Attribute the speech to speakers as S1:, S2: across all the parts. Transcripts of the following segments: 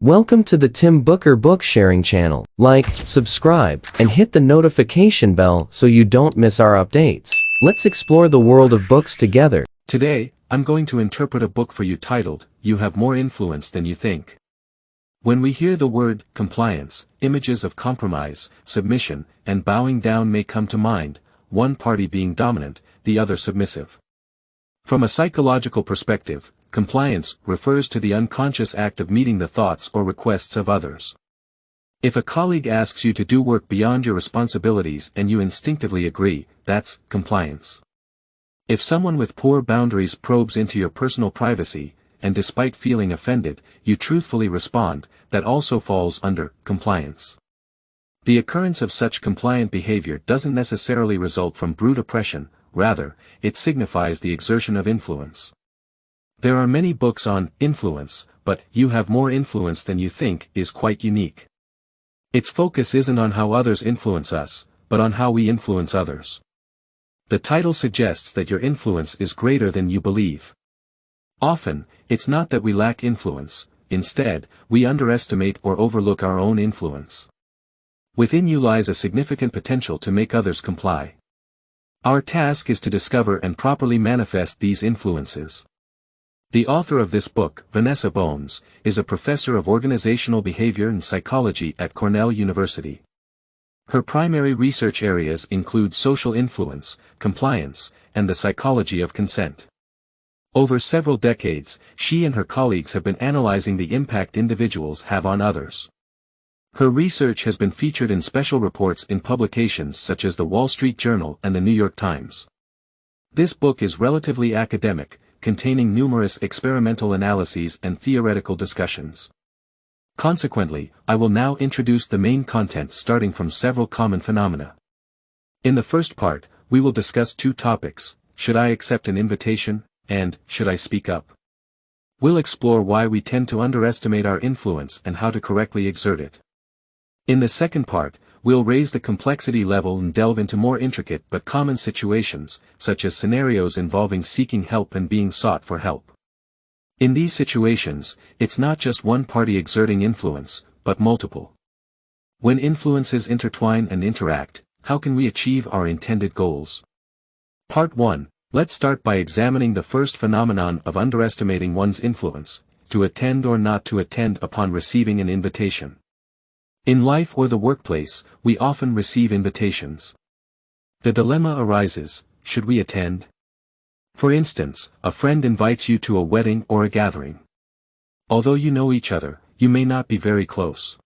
S1: Welcome to the Tim Booker Book Sharing channel. Like, subscribe, and hit the notification bell so you don't miss our updates. Let's explore the world of books together.
S2: Today, I'm going to interpret a book for you titled, You Have More Influence Than You Think. When we hear the word compliance, images of compromise, submission, and bowing down may come to mind, one party being dominant, the other submissive. From a psychological perspective, compliance refers to the unconscious act of meeting the thoughts or requests of others. If a colleague asks you to do work beyond your responsibilities and you instinctively agree, that's compliance. If someone with poor boundaries probes into your personal privacy, and despite feeling offended, you truthfully respond, that also falls under compliance. The occurrence of such compliant behavior doesn't necessarily result from brute oppression, rather, it signifies the exertion of influence. There are many books on influence, but You Have More Influence Than You Think is quite unique. Its focus isn't on how others influence us, but on how we influence others. The title suggests that your influence is greater than you believe. Often, it's not that we lack influence, instead, we underestimate or overlook our own influence. Within you lies a significant potential to make others comply. Our task is to discover and properly manifest these influences. The author of this book, Vanessa Bohns, is a professor of organizational behavior and psychology at Cornell University. Her primary research areas include social influence, compliance, and the psychology of consent. Over several decades, she and her colleagues have been analyzing the impact individuals have on others. Her research has been featured in special reports in publications such as the Wall Street Journal and the New York Times. This book is relatively academic, containing numerous experimental analyses and theoretical discussions. Consequently, I will now introduce the main content starting from several common phenomena. In the first part, we will discuss two topics: should I accept an invitation, and should I speak up? We'll explore why we tend to underestimate our influence and how to correctly exert it. In the second part, we'll raise the complexity level and delve into more intricate but common situations, such as scenarios involving seeking help and being sought for help. In these situations, it's not just one party exerting influence, but multiple. When influences intertwine and interact, how can we achieve our intended goals? Part 1. Let's start by examining the first phenomenon of underestimating one's influence, to attend or not to attend upon receiving an invitation. In life or the workplace, we often receive invitations. The dilemma arises, should we attend? For instance, a friend invites you to a wedding or a gathering. Although you know each other, you may not be very close.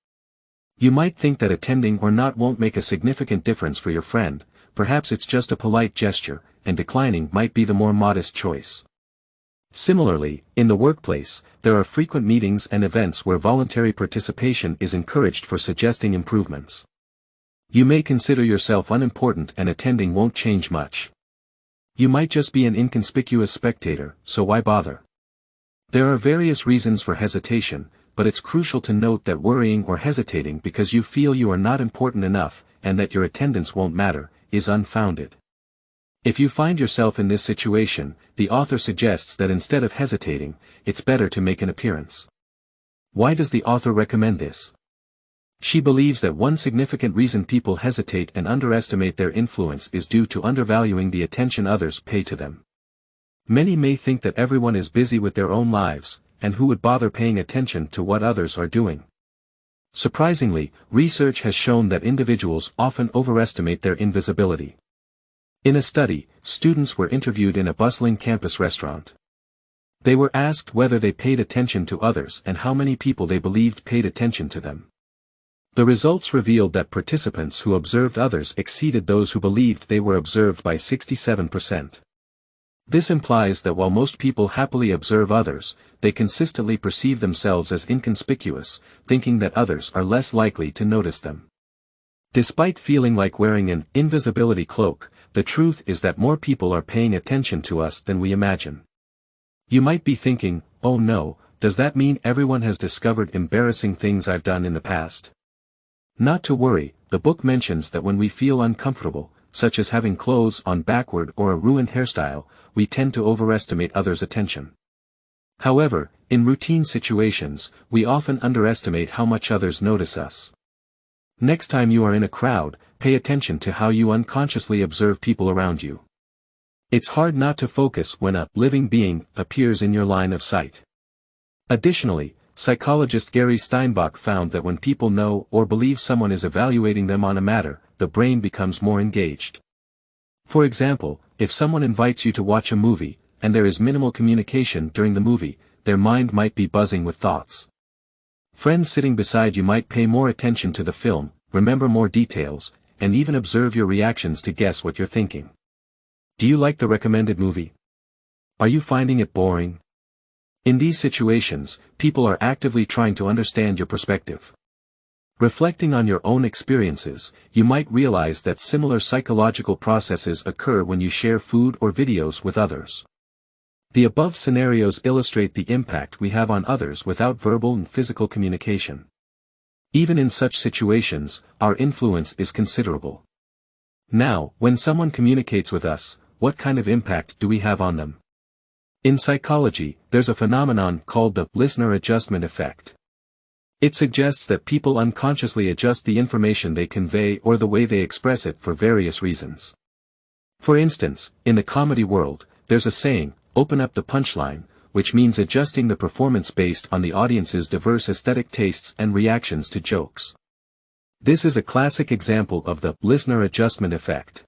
S2: You might think that attending or not won't make a significant difference for your friend, perhaps it's just a polite gesture, and declining might be the more modest choice. Similarly, in the workplace, there are frequent meetings and events where voluntary participation is encouraged for suggesting improvements. You may consider yourself unimportant and attending won't change much. You might just be an inconspicuous spectator, so why bother? There are various reasons for hesitation, but it's crucial to note that worrying or hesitating because you feel you are not important enough, and that your attendance won't matter, is unfounded. If you find yourself in this situation, the author suggests that instead of hesitating, it's better to make an appearance. Why does the author recommend this? She believes that one significant reason people hesitate and underestimate their influence is due to undervaluing the attention others pay to them. Many may think that everyone is busy with their own lives, and who would bother paying attention to what others are doing? Surprisingly, research has shown that individuals often overestimate their invisibility. In a study, students were interviewed in a bustling campus restaurant. They were asked whether they paid attention to others and how many people they believed paid attention to them. The results revealed that participants who observed others exceeded those who believed they were observed by 67%. This implies that while most people happily observe others, they consistently perceive themselves as inconspicuous, thinking that others are less likely to notice them. Despite feeling like wearing an invisibility cloak, the truth is that more people are paying attention to us than we imagine. You might be thinking, oh no, does that mean everyone has discovered embarrassing things I've done in the past? Not to worry, the book mentions that when we feel uncomfortable, such as having clothes on backward or a ruined hairstyle, we tend to overestimate others' attention. However, in routine situations, we often underestimate how much others notice us. Next time you are in a crowd, pay attention to how you unconsciously observe people around you. It's hard not to focus when a living being appears in your line of sight. Additionally, psychologist Gary Steinbach found that when people know or believe someone is evaluating them on a matter, the brain becomes more engaged. For example, if someone invites you to watch a movie, and there is minimal communication during the movie, their mind might be buzzing with thoughts. Friends sitting beside you might pay more attention to the film, remember more details, and even observe your reactions to guess what you're thinking. Do you like the recommended movie? Are you finding it boring? In these situations, people are actively trying to understand your perspective. Reflecting on your own experiences, you might realize that similar psychological processes occur when you share food or videos with others. The above scenarios illustrate the impact we have on others without verbal and physical communication. Even in such situations, our influence is considerable. Now, when someone communicates with us, what kind of impact do we have on them? In psychology, there's a phenomenon called the listener adjustment effect. It suggests that people unconsciously adjust the information they convey or the way they express it for various reasons. For instance, in the comedy world, there's a saying, "Open up the punchline," which means adjusting the performance based on the audience's diverse aesthetic tastes and reactions to jokes. This is a classic example of the listener adjustment effect.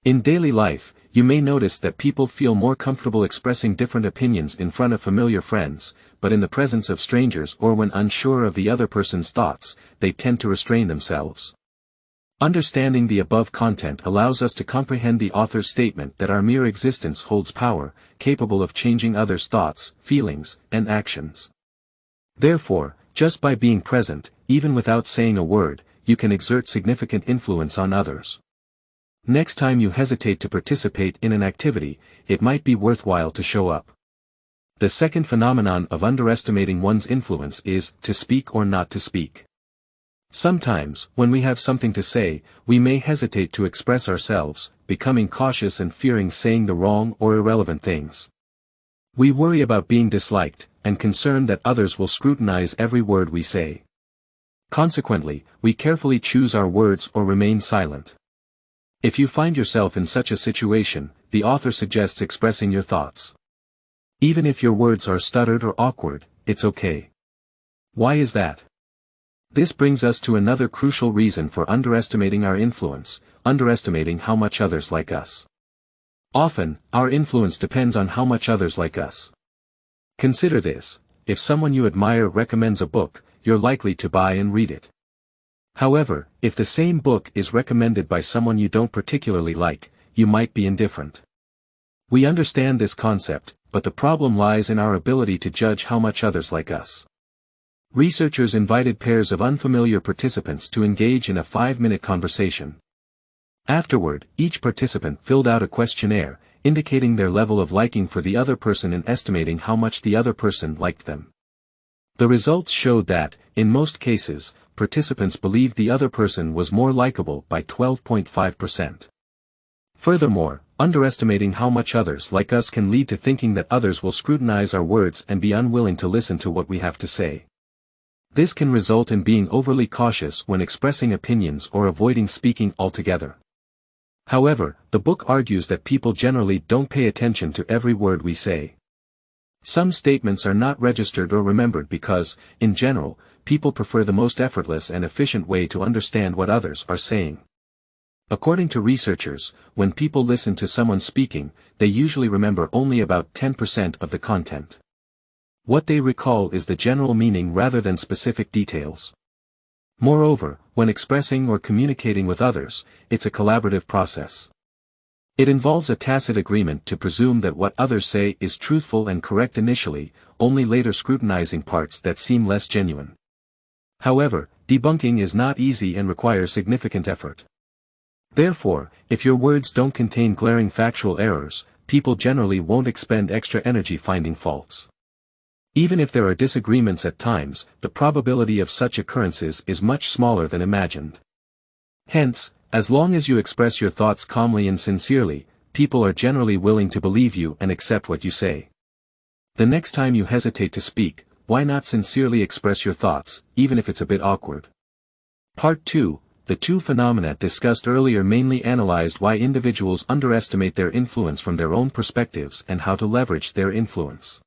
S2: In daily life, you may notice that people feel more comfortable expressing different opinions in front of familiar friends, but in the presence of strangers or when unsure of the other person's thoughts, they tend to restrain themselves. Understanding the above content allows us to comprehend the author's statement that our mere existence holds power, capable of changing others' thoughts, feelings, and actions. Therefore, just by being present, even without saying a word, you can exert significant influence on others. Next time you hesitate to participate in an activity, it might be worthwhile to show up. The second phenomenon of underestimating one's influence is to speak or not to speak. Sometimes, when we have something to say, we may hesitate to express ourselves, becoming cautious and fearing saying the wrong or irrelevant things. We worry about being disliked, and concerned that others will scrutinize every word we say. Consequently, we carefully choose our words or remain silent. If you find yourself in such a situation, the author suggests expressing your thoughts. Even if your words are stuttered or awkward, it's okay. Why is that? This brings us to another crucial reason for underestimating our influence, underestimating how much others like us. Often, our influence depends on how much others like us. Consider this: if someone you admire recommends a book, you're likely to buy and read it. However, if the same book is recommended by someone you don't particularly like, you might be indifferent. We understand this concept, but the problem lies in our ability to judge how much others like us. Researchers invited pairs of unfamiliar participants to engage in a 5-minute conversation. Afterward, each participant filled out a questionnaire, indicating their level of liking for the other person and estimating how much the other person liked them. The results showed that, in most cases, participants believed the other person was more likable by 12.5%. Furthermore, underestimating how much others like us can lead to thinking that others will scrutinize our words and be unwilling to listen to what we have to say. This can result in being overly cautious when expressing opinions or avoiding speaking altogether. However, the book argues that people generally don't pay attention to every word we say. Some statements are not registered or remembered because, in general, people prefer the most effortless and efficient way to understand what others are saying. According to researchers, when people listen to someone speaking, they usually remember only about 10% of the content. What they recall is the general meaning rather than specific details. Moreover, when expressing or communicating with others, it's a collaborative process. It involves a tacit agreement to presume that what others say is truthful and correct initially, only later scrutinizing parts that seem less genuine. However, debunking is not easy and requires significant effort. Therefore, if your words don't contain glaring factual errors, people generally won't expend extra energy finding faults. Even if there are disagreements at times, the probability of such occurrences is much smaller than imagined. Hence, as long as you express your thoughts calmly and sincerely, people are generally willing to believe you and accept what you say. The next time you hesitate to speak, why not sincerely express your thoughts, even if it's a bit awkward? Part 2, the two phenomena discussed earlier mainly analyzed why individuals underestimate their influence from their own perspectives and how to leverage their influence.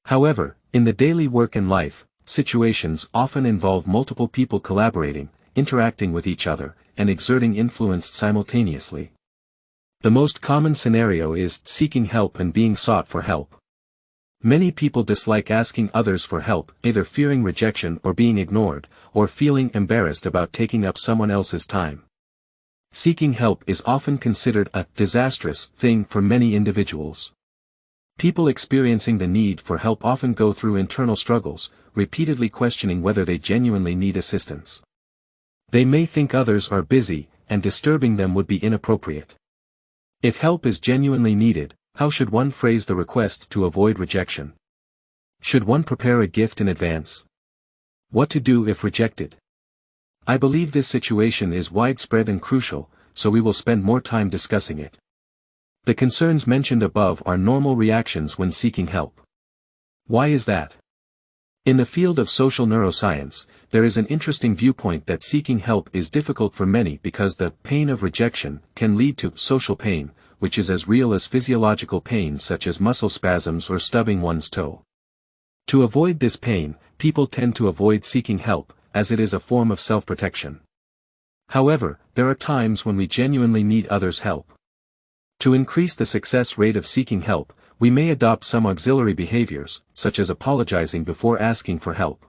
S2: However, in the daily work and life, situations often involve multiple people collaborating, interacting with each other, and exerting influence simultaneously. The most common scenario is seeking help and being sought for help. Many people dislike asking others for help, either fearing rejection or being ignored, or feeling embarrassed about taking up someone else's time. Seeking help is often considered a disastrous thing for many individuals. People experiencing the need for help often go through internal struggles, repeatedly questioning whether they genuinely need assistance. They may think others are busy, and disturbing them would be inappropriate. If help is genuinely needed, how should one phrase the request to avoid rejection? Should one prepare a gift in advance? What to do if rejected? I believe this situation is widespread and crucial, so we will spend more time discussing it. The concerns mentioned above are normal reactions when seeking help. Why is that? In the field of social neuroscience, there is an interesting viewpoint that seeking help is difficult for many because the pain of rejection can lead to social pain, which is as real as physiological pain such as muscle spasms or stubbing one's toe. To avoid this pain, people tend to avoid seeking help, as it is a form of self-protection. However, there are times when we genuinely need others' help. To increase the success rate of seeking help, we may adopt some auxiliary behaviors, such as apologizing before asking for help.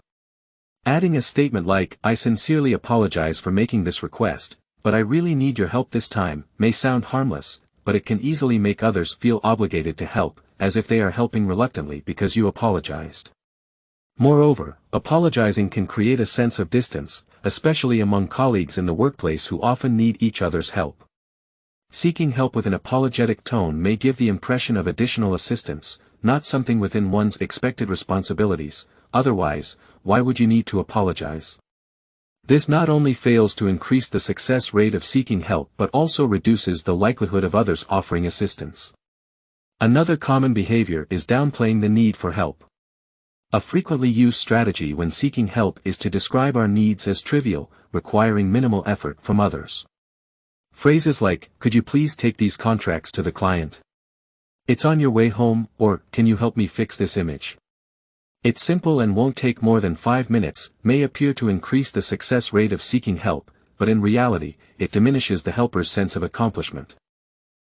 S2: Adding a statement like, "I sincerely apologize for making this request, but I really need your help this time," may sound harmless, but it can easily make others feel obligated to help, as if they are helping reluctantly because you apologized. Moreover, apologizing can create a sense of distance, especially among colleagues in the workplace who often need each other's help. Seeking help with an apologetic tone may give the impression of additional assistance, not something within one's expected responsibilities. Otherwise, why would you need to apologize? This not only fails to increase the success rate of seeking help but also reduces the likelihood of others offering assistance. Another common behavior is downplaying the need for help. A frequently used strategy when seeking help is to describe our needs as trivial, requiring minimal effort from others. Phrases like, "Could you please take these contracts to the client? It's on your way home," or, "Can you help me fix this image? It's simple and won't take more than 5 minutes," may appear to increase the success rate of seeking help, but in reality, it diminishes the helper's sense of accomplishment.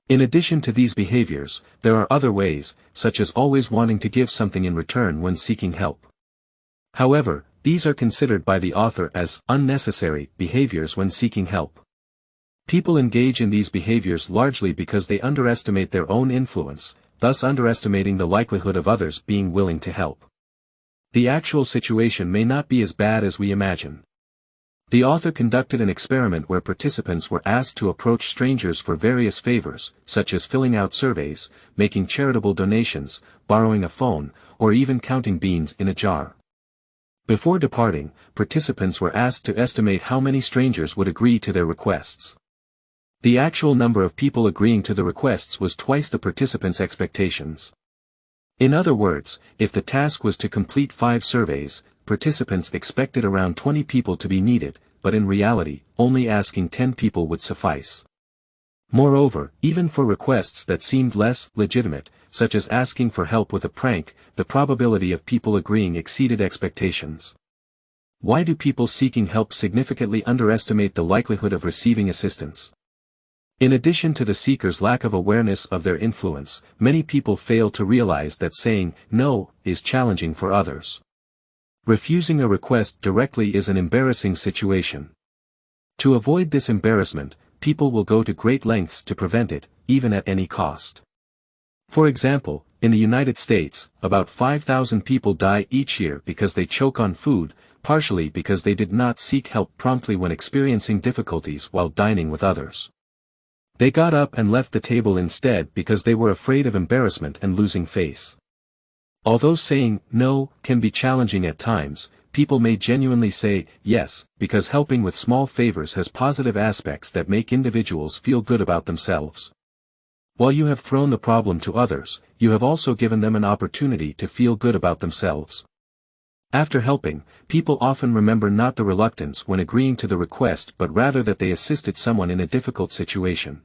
S2: In addition to these behaviors, there are other ways, such as always wanting to give something in return when seeking help. However, these are considered by the author as unnecessary behaviors when seeking help. People engage in these behaviors largely because they underestimate their own influence, thus underestimating the likelihood of others being willing to help. The actual situation may not be as bad as we imagine. The author conducted an experiment where participants were asked to approach strangers for various favors, such as filling out surveys, making charitable donations, borrowing a phone, or even counting beans in a jar. Before departing, participants were asked to estimate how many strangers would agree to their requests. The actual number of people agreeing to the requests was twice the participants' expectations. In other words, if the task was to complete 5 surveys, participants expected around 20 people to be needed, but in reality, only asking 10 people would suffice. Moreover, even for requests that seemed less legitimate, such as asking for help with a prank, the probability of people agreeing exceeded expectations. Why do people seeking help significantly underestimate the likelihood of receiving assistance? In addition to the seeker's lack of awareness of their influence, many people fail to realize that saying no is challenging for others. Refusing a request directly is an embarrassing situation. To avoid this embarrassment, people will go to great lengths to prevent it, even at any cost. For example, in the United States, about 5,000 people die each year because they choke on food, partially because they did not seek help promptly when experiencing difficulties while dining with others. They got up and left the table instead because they were afraid of embarrassment and losing face. Although saying no can be challenging at times, people may genuinely say yes, because helping with small favors has positive aspects that make individuals feel good about themselves. While you have thrown the problem to others, you have also given them an opportunity to feel good about themselves. After helping, people often remember not the reluctance when agreeing to the request but rather that they assisted someone in a difficult situation.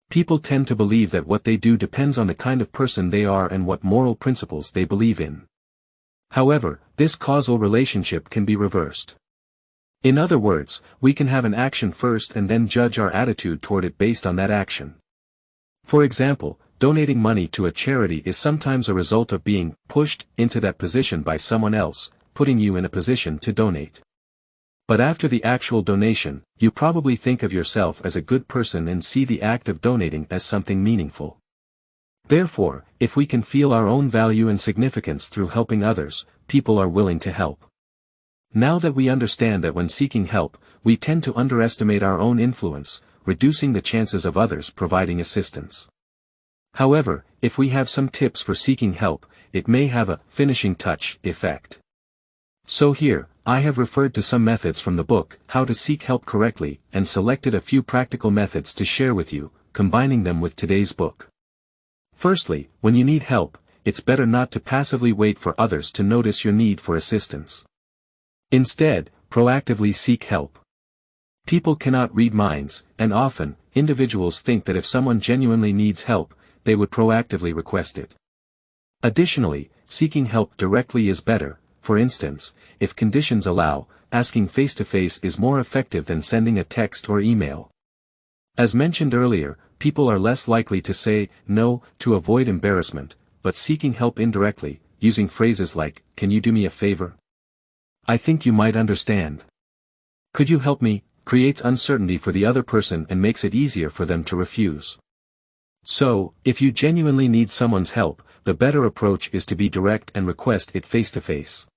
S2: People tend to believe that what they do depends on the kind of person they are and what moral principles they believe in. However, this causal relationship can be reversed. In other words, we can have an action first and then judge our attitude toward it based on that action. For example, donating money to a charity is sometimes a result of being pushed into that position by someone else, putting you in a position to donate. But after the actual donation, you probably think of yourself as a good person and see the act of donating as something meaningful. Therefore, if we can feel our own value and significance through helping others, people are willing to help. Now that we understand that when seeking help, we tend to underestimate our own influence, reducing the chances of others providing assistance. However, if we have some tips for seeking help, it may have a finishing touch effect. So here, I have referred to some methods from the book, How to Seek Help Correctly, and selected a few practical methods to share with you, combining them with today's book. Firstly, when you need help, it's better not to passively wait for others to notice your need for assistance. Instead, proactively seek help. People cannot read minds, and often, individuals think that if someone genuinely needs help, they would proactively request it. Additionally, seeking help directly is better. For instance, if conditions allow, asking face-to-face is more effective than sending a text or email. As mentioned earlier, people are less likely to say no to avoid embarrassment, but seeking help indirectly, using phrases like, "Can you do me a favor? I think you might understand. Could you help me?" creates uncertainty for the other person and makes it easier for them to refuse. So, if you genuinely need someone's help, the better approach is to be direct and request it face-to-face.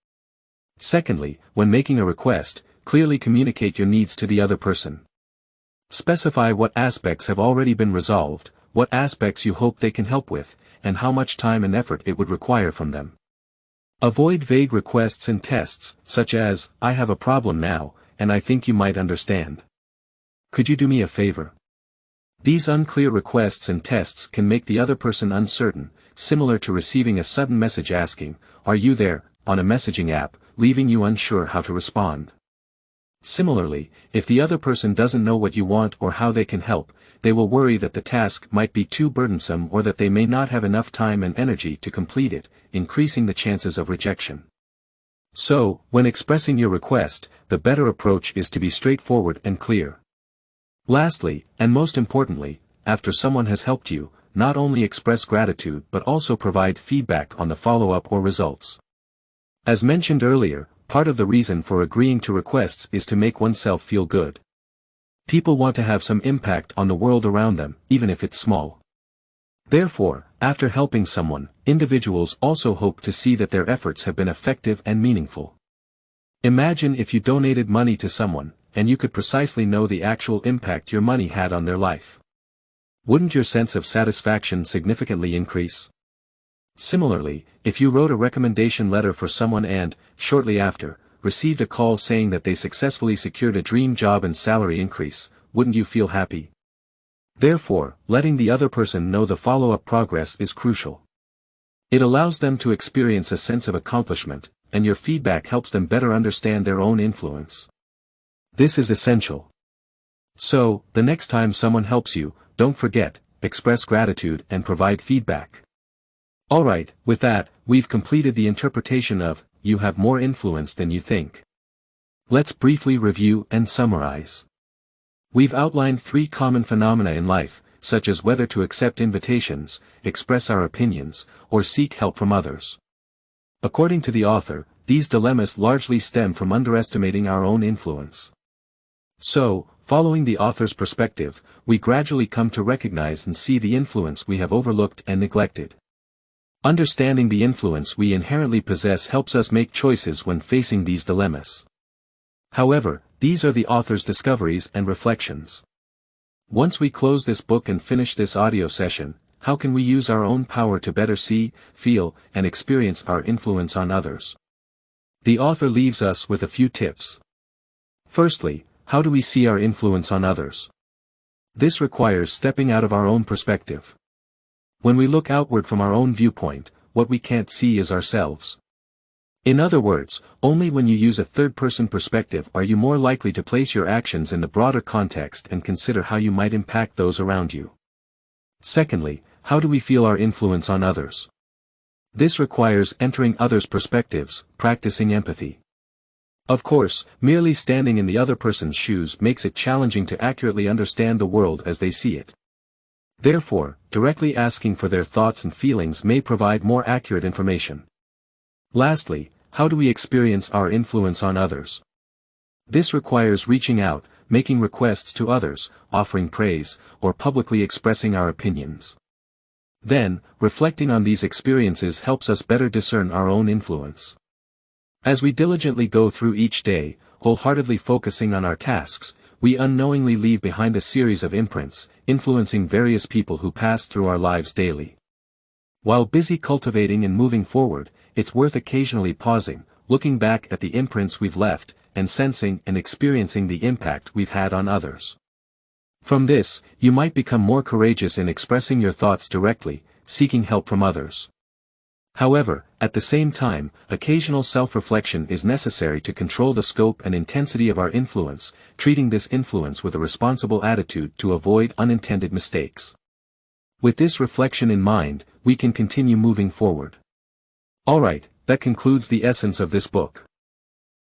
S2: Secondly, when making a request, clearly communicate your needs to the other person. Specify what aspects have already been resolved, what aspects you hope they can help with, and how much time and effort it would require from them. Avoid vague requests and tests, such as, "I have a problem now, and I think you might understand. Could you do me a favor?" These unclear requests and tests can make the other person uncertain, similar to receiving a sudden message asking, "Are you there?" on a messaging app, leaving you unsure how to respond. Similarly, if the other person doesn't know what you want or how they can help, they will worry that the task might be too burdensome or that they may not have enough time and energy to complete it, increasing the chances of rejection. So, when expressing your request, the better approach is to be straightforward and clear. Lastly, and most importantly, after someone has helped you, not only express gratitude but also provide feedback on the follow-up or results. As mentioned earlier, part of the reason for agreeing to requests is to make oneself feel good. People want to have some impact on the world around them, even if it's small. Therefore, after helping someone, individuals also hope to see that their efforts have been effective and meaningful. Imagine if you donated money to someone, and you could precisely know the actual impact your money had on their life. Wouldn't your sense of satisfaction significantly increase? Similarly, if you wrote a recommendation letter for someone and, shortly after, received a call saying that they successfully secured a dream job and salary increase, wouldn't you feel happy? Therefore, letting the other person know the follow-up progress is crucial. It allows them to experience a sense of accomplishment, and your feedback helps them better understand their own influence. This is essential. So, the next time someone helps you, don't forget, express gratitude and provide feedback. Alright, with that, we've completed the interpretation of, "You have more influence than you think." Let's briefly review and summarize. We've outlined 3 common phenomena in life, such as whether to accept invitations, express our opinions, or seek help from others. According to the author, these dilemmas largely stem from underestimating our own influence. So, following the author's perspective, we gradually come to recognize and see the influence we have overlooked and neglected. Understanding the influence we inherently possess helps us make choices when facing these dilemmas. However, these are the author's discoveries and reflections. Once we close this book and finish this audio session, how can we use our own power to better see, feel, and experience our influence on others? The author leaves us with a few tips. Firstly, how do we see our influence on others? This requires stepping out of our own perspective. When we look outward from our own viewpoint, what we can't see is ourselves. In other words, only when you use a third-person perspective are you more likely to place your actions in the broader context and consider how you might impact those around you. Secondly, how do we feel our influence on others? This requires entering others' perspectives, practicing empathy. Of course, merely standing in the other person's shoes makes it challenging to accurately understand the world as they see it. Therefore, directly asking for their thoughts and feelings may provide more accurate information. Lastly, how do we experience our influence on others? This requires reaching out, making requests to others, offering praise, or publicly expressing our opinions. Then, reflecting on these experiences helps us better discern our own influence. As we diligently go through each day, wholeheartedly focusing on our tasks, we unknowingly leave behind a series of imprints, influencing various people who pass through our lives daily. While busy cultivating and moving forward, it's worth occasionally pausing, looking back at the imprints we've left, and sensing and experiencing the impact we've had on others. From this, you might become more courageous in expressing your thoughts directly, seeking help from others. However, at the same time, occasional self-reflection is necessary to control the scope and intensity of our influence, treating this influence with a responsible attitude to avoid unintended mistakes. With this reflection in mind, we can continue moving forward. Alright, that concludes the essence of this book.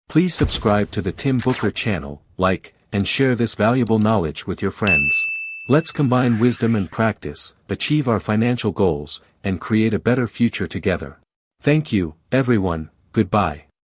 S2: Please subscribe to the Tim Booker channel, like, and share this valuable knowledge with your friends. Let's combine wisdom and practice, achieve our financial goals, and create a better future together. Thank you, everyone, goodbye.